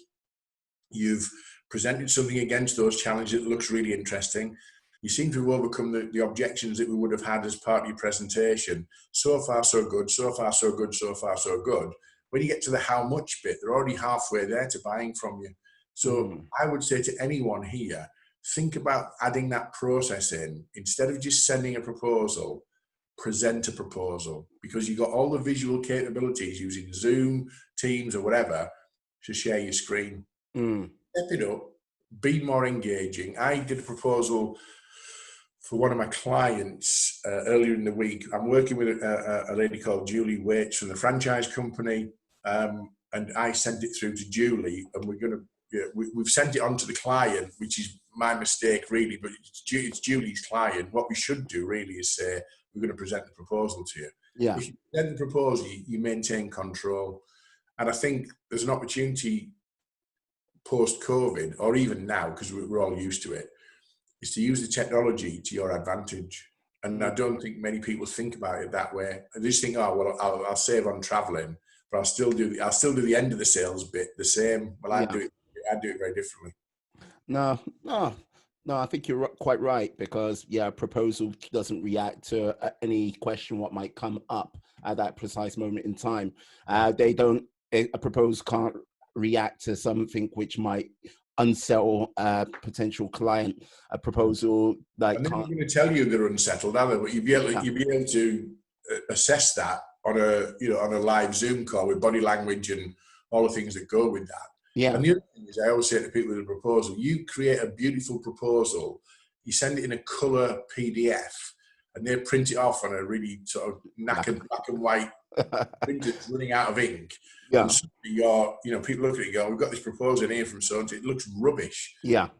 You've presented something against those challenges that looks really interesting. You seem to have overcome the objections that we would have had as part of your presentation. So far, so good. So far, so good. So far, so good. When you get to the how much bit, they're already halfway there to buying from you. So I would say to anyone here, think about adding that process in. Instead of just sending a proposal, present a proposal, because you've got all the visual capabilities using Zoom, Teams, or whatever to share your screen. Step it up, be more engaging. I did a proposal for one of my clients earlier in the week. I'm working with a lady called Julie Waits from the franchise company, and I sent it through to Julie, and we've sent it on to the client, which is my mistake really, but it's Julie's client. What we should do really is say, we're going to present the proposal to you. If you present the proposal, you maintain control. And I think there's an opportunity post-COVID, or even now, because we're all used to it, is to use the technology to your advantage. And I don't think many people think about it that way. They just think, oh, well, I'll save on traveling, but I'll still do the end of the sales bit the same. Well, I do it very differently. No, I think you're quite right, because a proposal doesn't react to any question what might come up at that precise moment in time. A proposal can't react to something which might unsettle a potential client. A proposal like, and they're not going to tell you they're unsettled, are they? But you'd be able to assess that on a live Zoom call with body language and all the things that go with that. And the other thing is, I always say to people with a proposal, you create a beautiful proposal, you send it in a colour PDF, and they print it off on a really sort of knackered black and white printer running out of ink. And suddenly people look at it and go, we've got this proposal in here from so and so, it looks rubbish. Got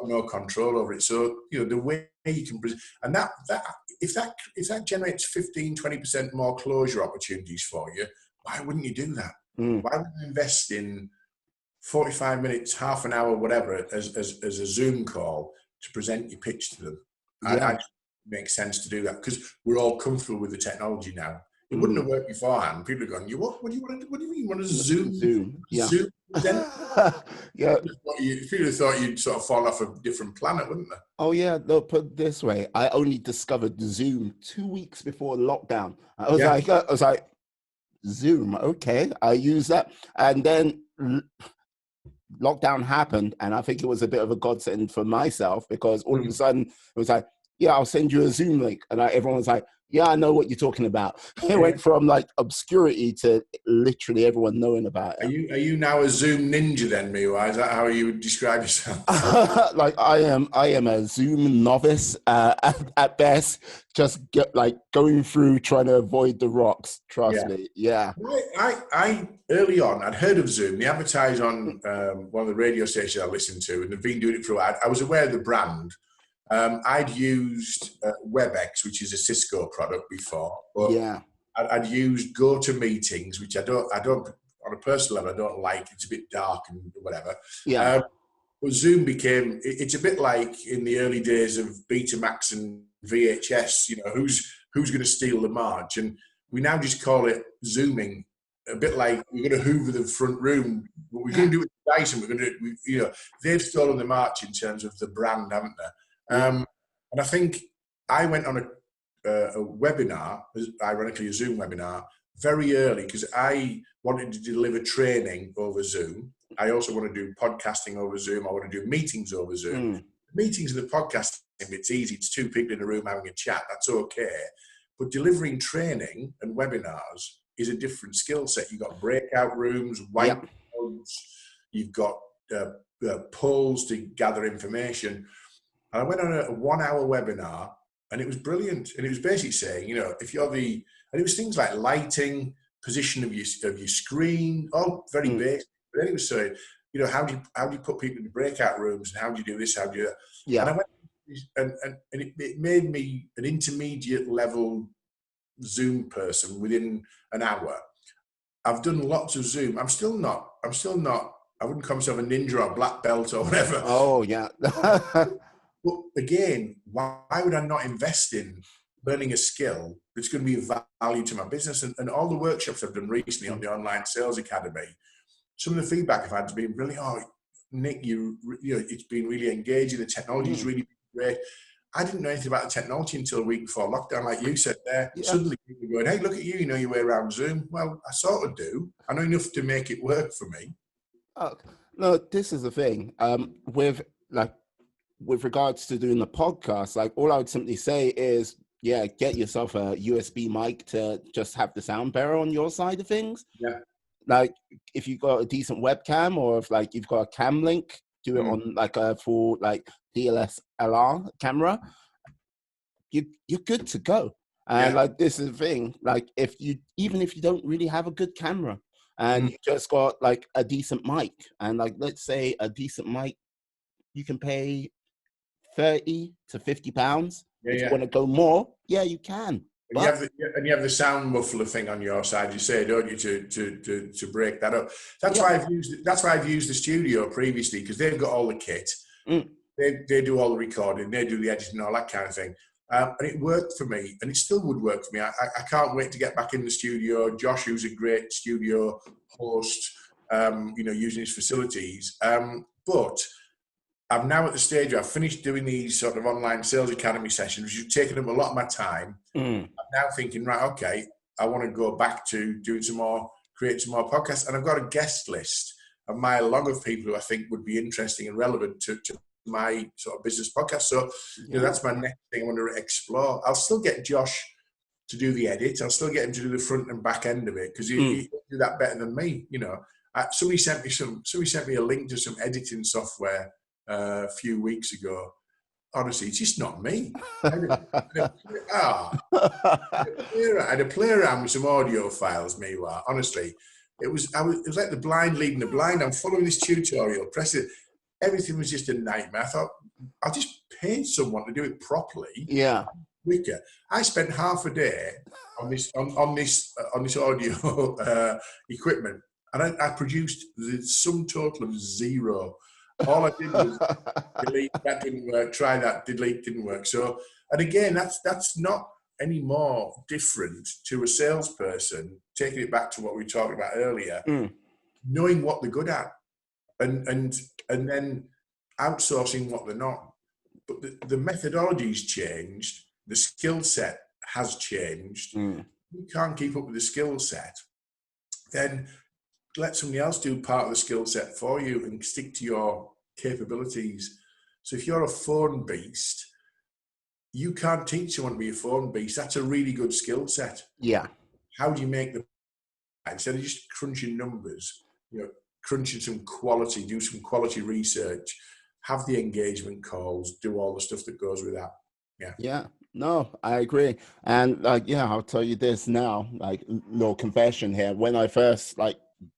no control over it. So, the way you can present, and that if that generates 15-20% more closure opportunities for you, why wouldn't you do that? Why wouldn't you invest in 45 minutes, half an hour, whatever, as a Zoom call to present your pitch to them? It makes sense to do that, because we're all comfortable with the technology now. It wouldn't have worked beforehand. People are going, what do you mean? You want to Zoom? Zoom present? People thought you'd sort of fall off a different planet, wouldn't they? Oh yeah, they'll put it this way. I only discovered Zoom 2 weeks before lockdown. I was like, Zoom, okay, I use that. And then lockdown happened, and I think it was a bit of a godsend for myself, because all of a sudden it was like, yeah, I'll send you a Zoom link. And everyone was like, yeah, I know what you're talking about. It Yeah. went from like obscurity to literally everyone knowing about it. Are you now a Zoom ninja then, Miwa? Is that how you would describe yourself? Like I am a Zoom novice at best. Just going through trying to avoid the rocks. Trust Yeah. me. Yeah. I early on, I'd heard of Zoom. They advertised on one of the radio stations I listened to, and they've been doing it for a while. I was aware of the brand. I'd used WebEx, which is a Cisco product before, but Yeah. I'd used GoToMeetings, which I don't, on a personal level, I don't like. It's a bit dark and whatever. Yeah. But Zoom became, it's a bit like in the early days of Betamax and VHS, who's going to steal the march? And we now just call it Zooming, a bit like we're going to hoover the front room, but we're going to do it with Dyson, we're going to do it, they've stolen the march in terms of the brand, haven't they? And I think I went on a webinar, ironically a Zoom webinar, very early because I wanted to deliver training over Zoom. I also want to do podcasting over Zoom. I want to do meetings over Zoom. Meetings and the podcasting, it's easy. It's two people in a room having a chat. That's okay. But delivering training and webinars is a different skill set. You've got breakout rooms, whiteboards, you've got polls to gather information. And I went on a 1 hour webinar and it was brilliant. And it was basically saying, if you're and it was things like lighting, position of your screen, all very basic. But then it was saying, how do you put people in the breakout rooms and how do you do this, how do you do that? Yeah. And I went and it made me an intermediate level Zoom person within an hour. I've done lots of Zoom. I'm still not, I wouldn't call myself a ninja or a black belt or whatever. Oh, yeah. But again, why would I not invest in learning a skill that's going to be of value to my business? And all the workshops I've done recently on the Online Sales Academy, some of the feedback I've had has been really, Nick, it's been really engaging. The technology is really great. I didn't know anything about the technology until a week before lockdown, like you said there. Yeah. Suddenly people going, hey, look at you, you know your way around Zoom. Well, I sort of do. I know enough to make it work for me. No, this is the thing. With regards to doing the podcast, like all I would simply say is, get yourself a USB mic to just have the sound better on your side of things. Yeah. Like if you've got a decent webcam or if like you've got a cam link, do it on like a full like DSLR camera. You're good to go. And like this is the thing. Like even if you don't really have a good camera and you just got like a decent mic, and like let's say a decent mic, you can pay £30 to £50. If you want to go more, you can. And you have the sound muffler thing on your side, you say, don't you, to break that up. That's why I've used the studio previously, because they've got all the kit. They do all the recording, they do the editing, all that kind of thing. And it worked for me, and it still would work for me. I can't wait to get back in the studio. Josh, who's a great studio host, using his facilities. But I'm now at the stage where I've finished doing these sort of online sales academy sessions, which have taken up a lot of my time. I'm now thinking, right, okay, I want to go back to doing create some more podcasts. And I've got a guest list a mile long of people who I think would be interesting and relevant to my sort of business podcast. So that's my next thing I want to explore. I'll still get Josh to do the edit. I'll still get him to do the front and back end of it, because he do that better than me. Somebody sent me a link to some editing software a few weeks ago. Honestly, it's just not me. I had to play around with some audio files. Meanwhile, honestly, it was like the blind leading the blind. I'm following this tutorial, press it. Everything was just a nightmare. I thought, I'll just pay someone to do it properly. Yeah. Quicker. I spent half a day on this audio equipment, and I produced the sum total of 0. All I did was delete, that didn't work, try that, delete, didn't work. So, and again, that's not any more different to a salesperson, taking it back to what we were talking about earlier, knowing what they're good at and then outsourcing what they're not. But the methodology's changed, the skill set has changed. You can't keep up with the skill set, then let somebody else do part of the skill set for you and stick to your capabilities. So if you're a phone beast, you can't teach someone to be a phone beast. That's a really good skill set. Yeah. How do you make the, instead of just crunching numbers, crunching some quality, do some quality research, have the engagement calls, do all the stuff that goes with that. Yeah. Yeah. No, I agree. And like, yeah, I'll tell you this now, like little confession here. When I first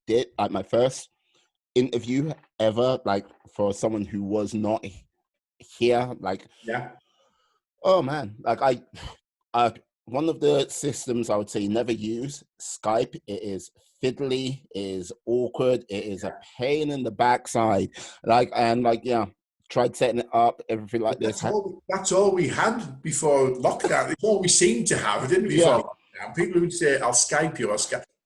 did my first interview ever, like for someone who was not here, Yeah. oh man, one of the systems I would say never use, Skype. It is fiddly, it is awkward, it is a pain in the backside. Tried setting it up, everything like this. That's all we had before lockdown. It's all we seemed to have, didn't we? Before lockdown, people would say, "I'll Skype you."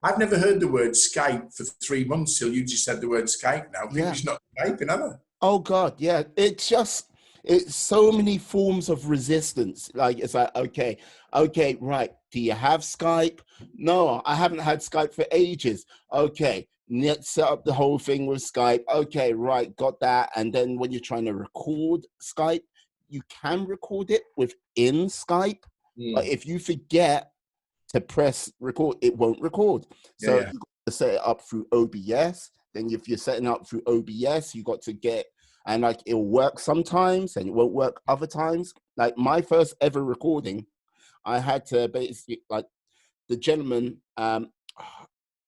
I've never heard the word Skype for 3 months till you just said the word Skype. Now people just not Skyping, are they? Oh God, yeah. It's so many forms of resistance. Like it's like, okay, right. Do you have Skype? No, I haven't had Skype for ages. Okay, let's set up the whole thing with Skype. Okay, right, got that. And then when you're trying to record Skype, you can record it within Skype. But if you forget to press record, it won't record. So you got to set it up through OBS. Then if you're setting up through OBS, you got to get, and like it'll work sometimes and it won't work other times. Like my first ever recording, I had to basically, like the gentleman, I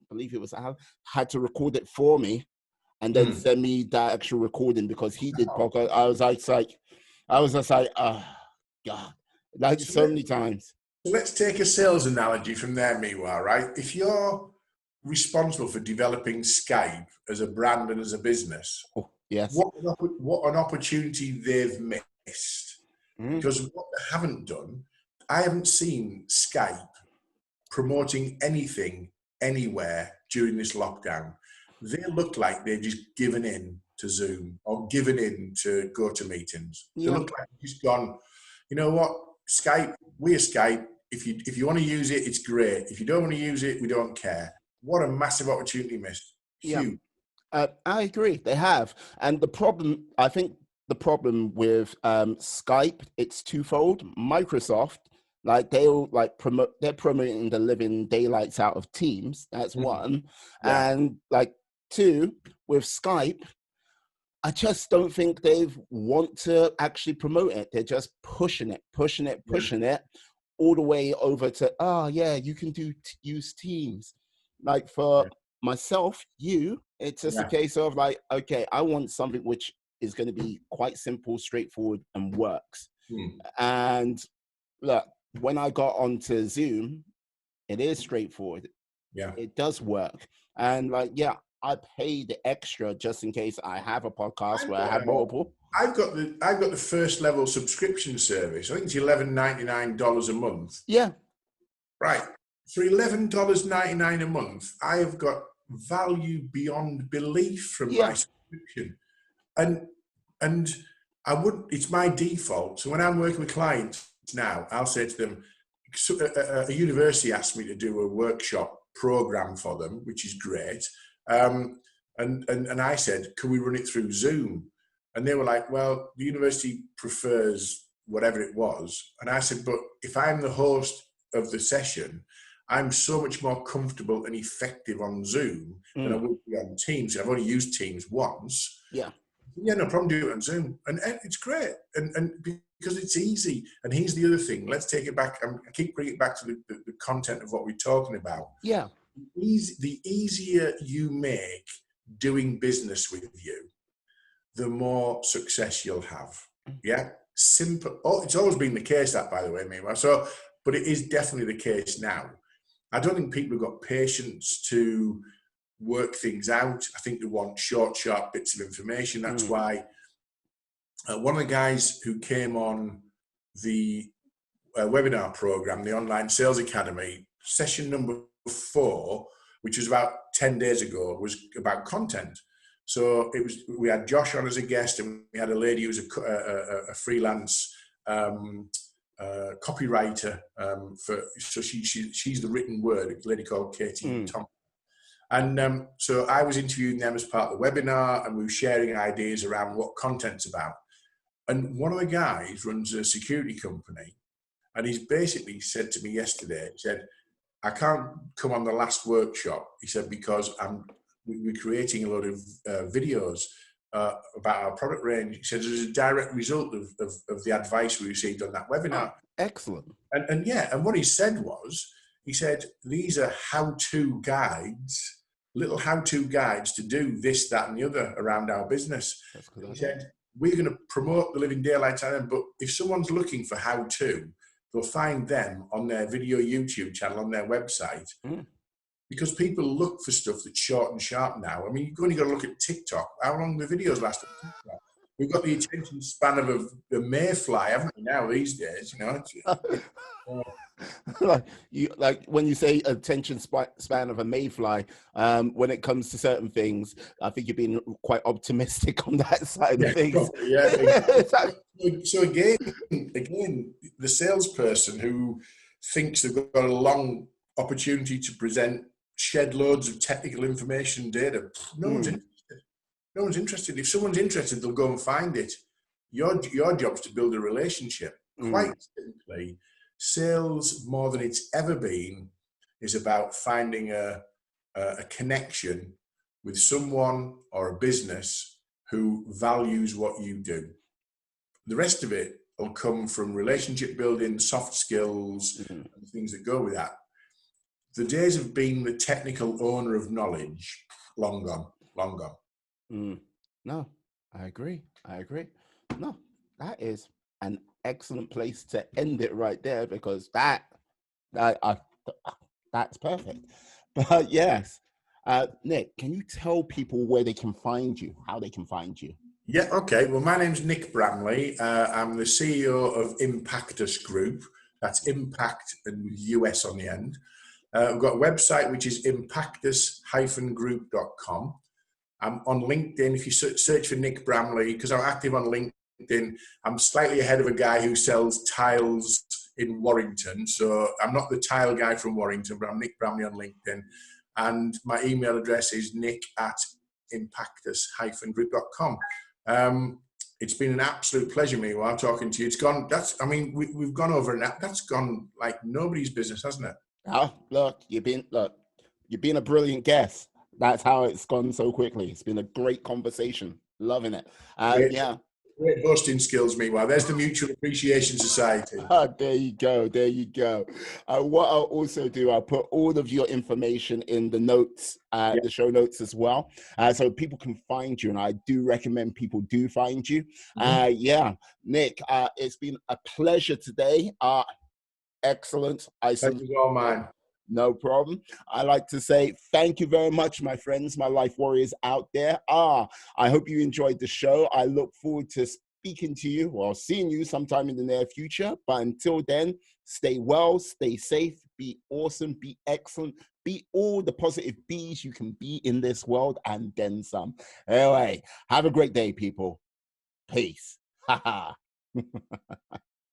believe it was Al, had to record it for me and then send me that actual recording because he did podcast. I was just like, oh God, like so many times. Let's take a sales analogy from there, meanwhile, right? If you're responsible for developing Skype as a brand and as a business, yes, what an opportunity they've missed. Because what they haven't done, I haven't seen Skype promoting anything anywhere during this lockdown. They look like they've just given in to Zoom or given in to GoToMeetings. They look like they've just gone, you know what, Skype, we're Skype. If you want to use it, it's great. If you don't want to use it, we don't care. What a massive opportunity missed. Huge. I agree. They have. And I think the problem with Skype, it's twofold. Microsoft, like they're promoting the living daylights out of Teams. That's one. And like two, with Skype, I just don't think they want to actually promote it. They're just pushing it all the way over to, you can use Teams. Like for myself, it's just a case of like, okay, I want something which is going to be quite simple, straightforward, and works. And look, when I got onto Zoom, it is straightforward. Yeah, it does work. And like, I pay the extra just in case I have a podcast where I have multiple. I've got the first level subscription service. I think it's $11.99 a month. Yeah. Right. For $11.99 a month, I have got value beyond belief from my subscription. And it's my default. So when I'm working with clients now, I'll say to them, a university asked me to do a workshop program for them, which is great. And I said, can we run it through Zoom? And they were like, well, the university prefers whatever it was. And I said, but if I'm the host of the session, I'm so much more comfortable and effective on Zoom than I would be on Teams. I've only used Teams once. Yeah, no problem, do it on Zoom. And it's great. And because it's easy. And here's the other thing. Let's take it back. I keep bringing it back to the content of what we're talking about. Yeah. The easier you make doing business with you, the more success you'll have. Yeah, simple. It's always been the case, that, by the way, meanwhile. So, but it is definitely the case now. I don't think people have got patience to work things out. I think they want short, sharp bits of information. That's why one of the guys who came on the webinar program, the Online Sales Academy, session number 4, which was about 10 days ago, was about content. So we had Josh on as a guest, and we had a lady who's a freelance copywriter so she's the written word, a lady called Katie Tom. And so I was interviewing them as part of the webinar, and we were sharing ideas around what content's about. And one of the guys runs a security company, and he's basically said to me yesterday, he said, I can't come on the last workshop, he said, because we're creating a lot of videos about our product range. He said, as a direct result of the advice we received on that webinar. Oh, excellent. And and what he said was, he said, these are how-to guides, little how-to guides to do this, that, and the other around our business. That's good. He said, we're going to promote the living daylights out of them, but if someone's looking for how-to, they'll find them on their video YouTube channel, on their website, because people look for stuff that's short and sharp now. I mean, you've only got to look at TikTok. How long the videos last on TikTok? We've got the attention span of a mayfly, haven't we, now these days? You know, like when you say attention span of a mayfly, when it comes to certain things, I think you're being quite optimistic on that side of things. Probably, yeah. So again, the salesperson who thinks they've got a long opportunity to present shed loads of technical information, data, no one's interested. No one's interested. If someone's interested, they'll go and find it. Your job's to build a relationship. Quite simply, sales, more than it's ever been, is about finding a connection with someone or a business who values what you do. The rest of it will come from relationship building, soft skills, and things that go with that. The days of being the technical owner of knowledge, long gone, long gone. No, I agree. No, that is an excellent place to end it right there, because that's perfect. But yes, Nick, can you tell people where they can find you, how they can find you? Yeah, okay. Well, my name's Nick Bramley. I'm the CEO of Impactus Group. That's Impact and US on the end. We've got a website which is impactus-group.com. I'm on LinkedIn. If you search for Nick Bramley, because I'm active on LinkedIn, I'm slightly ahead of a guy who sells tiles in Warrington. So I'm not the tile guy from Warrington, but I'm Nick Bramley on LinkedIn. And my email address is nick@impactus-group.com. It's been an absolute pleasure, meanwhile, talking to you. It's gone, we've gone over an app. That's gone like nobody's business, hasn't it? Oh, look, you've been a brilliant guest. That's how it's gone so quickly. It's been a great conversation. Loving it. Yeah. Great hosting skills, meanwhile. There's the Mutual Appreciation Society. There you go. There you go. What I'll also do, I'll put all of your information in the notes, the show notes as well, so people can find you. And I do recommend people do find you. Yeah, Nick, it's been a pleasure today. Excellent. Thank you, all mine. No problem. I like to say thank you very much, my friends, my life warriors out there. I hope you enjoyed the show. I look forward to speaking to you or seeing you sometime in the near future. But until then, stay well, stay safe, be awesome, be excellent, be all the positive bees you can be in this world, and then some. Anyway, have a great day, people. Peace. Ha ha.